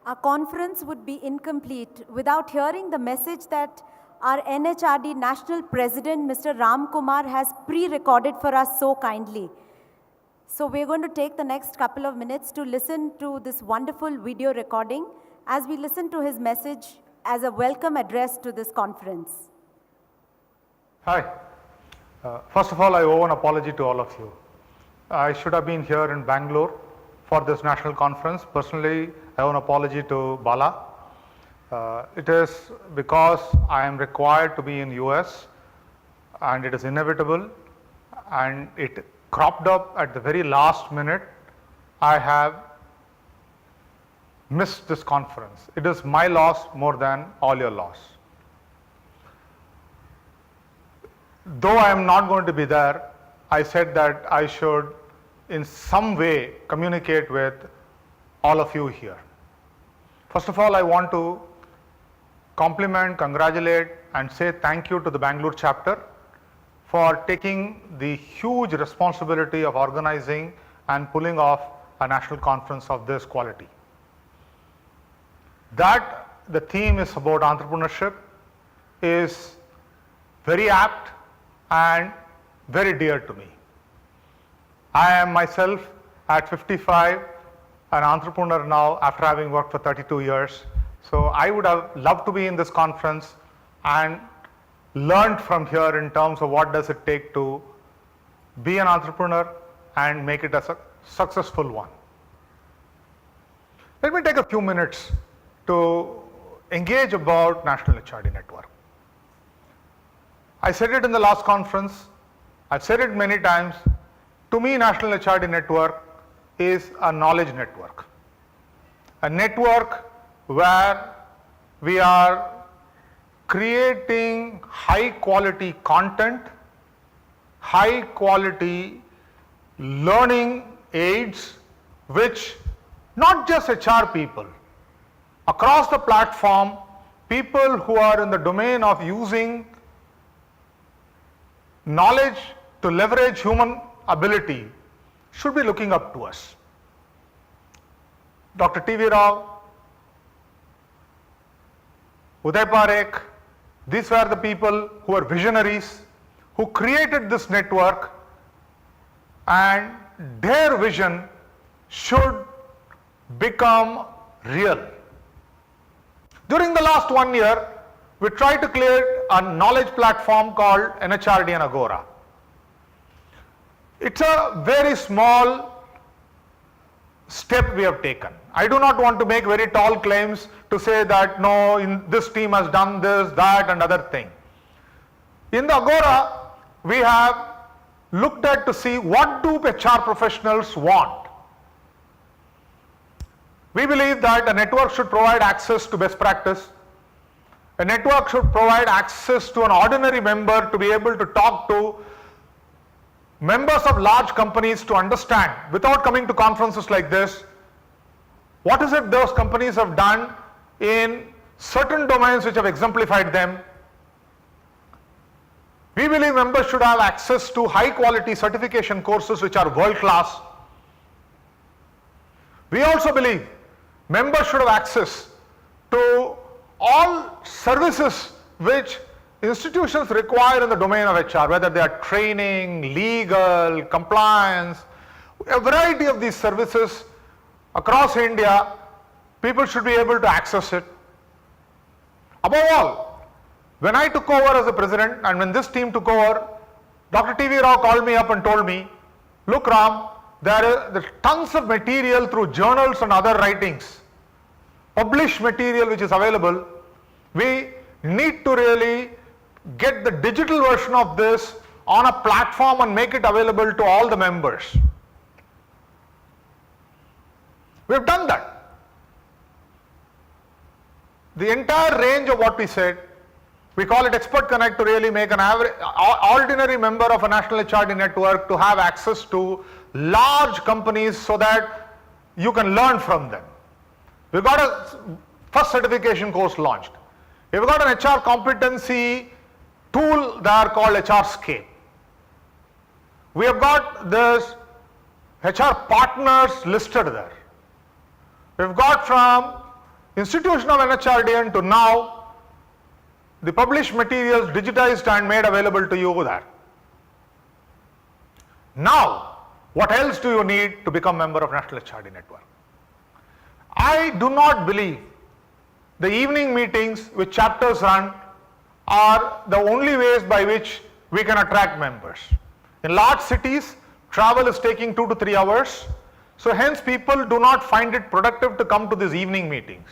Our conference would be incomplete without hearing the message that our NHRD National President, Mr. Ramkumar, has pre-recorded for us so kindly. So we're going to take the next couple of minutes to listen to this wonderful video recording as we listen to his message as a welcome address to this conference. Hi. First of all, I owe an apology to all of you. I should have been here in Bangalore for this national conference. Personally, I owe an apology to Bala. It is because I am required to be in US and it is inevitable and it cropped up at the very last minute. I have missed this conference. It is my loss more than all your loss. Though I am not going to be there, I said that I should in some way communicate with all of you here. First of all, I want to compliment, congratulate and say thank you to the Bangalore chapter for taking the huge responsibility of organizing and pulling off a national conference of this quality. That the theme is about entrepreneurship is very apt and very dear to me. I am myself at 55 an entrepreneur now after having worked for 32 years. So I would have loved to be in this conference and learned from here in terms of what does it take to be an entrepreneur and make it a successful one. Let me take a few minutes to engage about National HRD Network. I said it in the last conference, I've said it many times. To me, National HRD Network is a knowledge network. A network where we are creating high quality content, high quality learning aids, which not just HR people, across the platform, people who are in the domain of using knowledge to leverage human ability should be looking up to us. Dr. T.V. Rao, Uday Parekh, these were the people who were visionaries, who created this network, and their vision should become real. During the last 1 year, we tried to create a knowledge platform called NHRDN Agora. It's a very small step we have taken. I do not want to make very tall claims to say that no, this team has done this, that and other thing. In the Agora, we have looked at to see what do HR professionals want. We believe that a network should provide access to best practice. A network should provide access to an ordinary member to be able to talk to members of large companies to understand, without coming to conferences like this, what is it those companies have done in certain domains which have exemplified them. We believe members should have access to high quality certification courses which are world class. We also believe members should have access to all services which institutions require in the domain of HR, whether they are training, legal, compliance, a variety of these services across India, people should be able to access it. Above all, when I took over as a president and when this team took over, Dr. T.V. Rao called me up and told me, look Ram, there's tons of material through journals and other writings, published material which is available. We need to really get the digital version of this on a platform and make it available to all the members. We have done that. The entire range of what we said, we call it Expert Connect to really make an ordinary member of a national HRD network to have access to large companies so that you can learn from them. We've got a first certification course launched. We've got an HR competency tool there called HRscape. We have got this HR partners listed there. We've got from institution of NHRDN to now, the published materials digitized and made available to you there. Now, what else do you need to become member of National HRD Network? I do not believe the evening meetings which chapters run are the only ways by which we can attract members. In large cities, travel is taking 2 to 3 hours. So hence people do not find it productive to come to these evening meetings.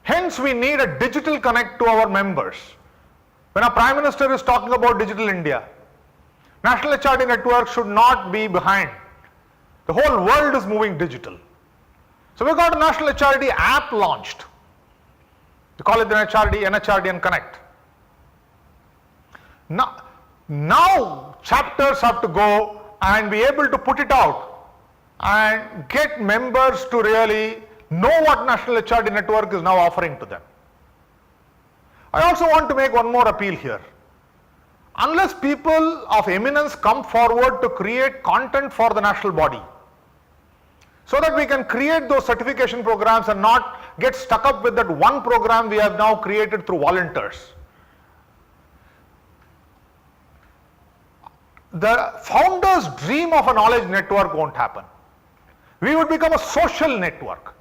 Hence we need a digital connect to our members. When our Prime Minister is talking about Digital India, National HRD Network should not be behind. The whole world is moving digital. So we got a National HRD app launched. We call it the NHRDN Connect. Now chapters have to go and be able to put it out and get members to really know what National HRD Network is now offering to them. I also want to make one more appeal here. Unless people of eminence come forward to create content for the national body, so that we can create those certification programs and not get stuck up with that one program we have now created through volunteers. The founder's dream of a knowledge network won't happen. We would become a social network.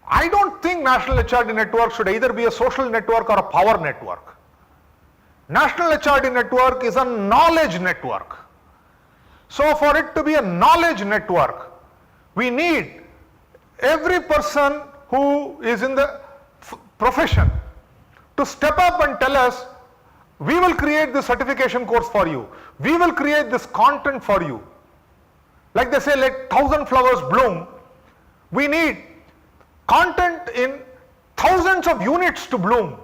I don't think National HRD Network should either be a social network or a power network. National HRD Network is a knowledge network. So for it to be a knowledge network, we need every person who is in the profession to step up and tell us, we will create this certification course for you. We will create this content for you. Like they say, let 1,000 flowers bloom. We need content in thousands of units to bloom,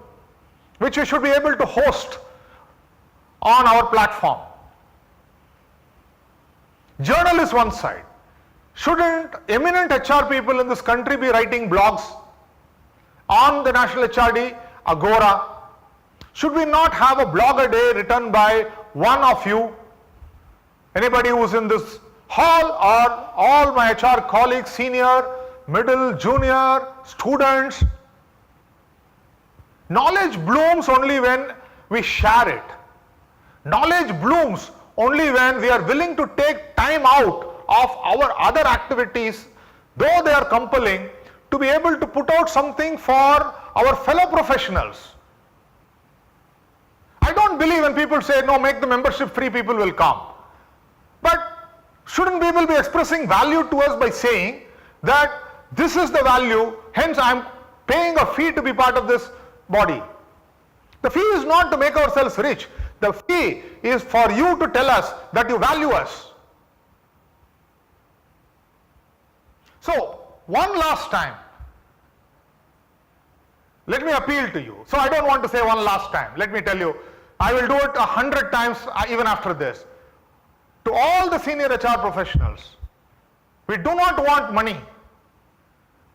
which we should be able to host on our platform. Journal is one side. Shouldn't eminent HR people in this country be writing blogs on the National HRD Agora? Should we not have a blog a day written by one of you? Anybody who's in this hall, or all my HR colleagues, senior, middle, junior, students. Knowledge blooms only when we share it. Knowledge blooms only when we are willing to take time out of our other activities, though they are compelling, to be able to put out something for our fellow professionals. I don't believe when people say, no, make the membership free, people will come. But shouldn't people be expressing value to us by saying that this is the value, hence I am paying a fee to be part of this body? The fee is not to make ourselves rich. The fee is for you to tell us that you value us. So, one last time, let me appeal to you. So I don't want to say one last time. Let me tell you, I will do it 100 times even after this. To all the senior HR professionals, we do not want money.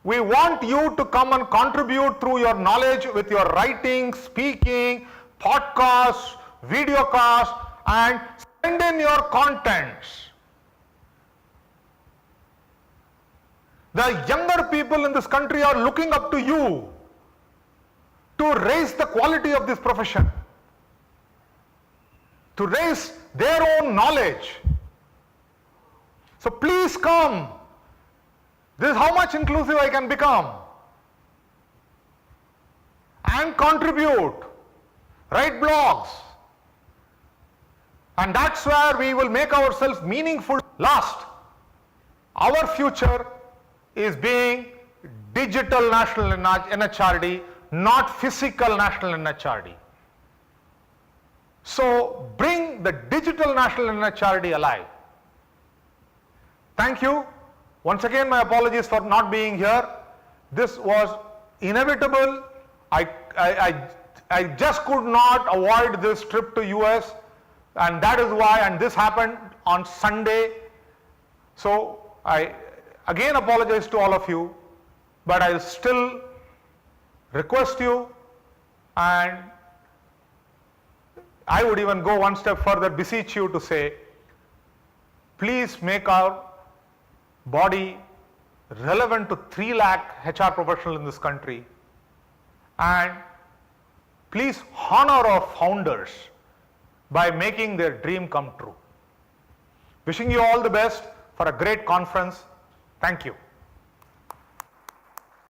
We want you to come and contribute through your knowledge with your writing, speaking, podcasts, videocasts, and send in your contents. The younger people in this country are looking up to you to raise the quality of this profession, to raise their own knowledge. So please come. This is how much inclusive I can become. And contribute. Write blogs. And that's where we will make ourselves meaningful. Last, our future is being digital national NHRD, not physical national NHRD. So bring the digital national NHRD alive. Thank you. Once again, my apologies for not being here. This was inevitable. I just could not avoid this trip to US, and that is why, and this happened on Sunday. So I again apologize to all of you, but I'll still request you, and I would even go one step further, beseech you to say, please make our body relevant to 3 lakh HR professionals in this country, and please honor our founders by making their dream come true. Wishing you all the best for a great conference. Thank you.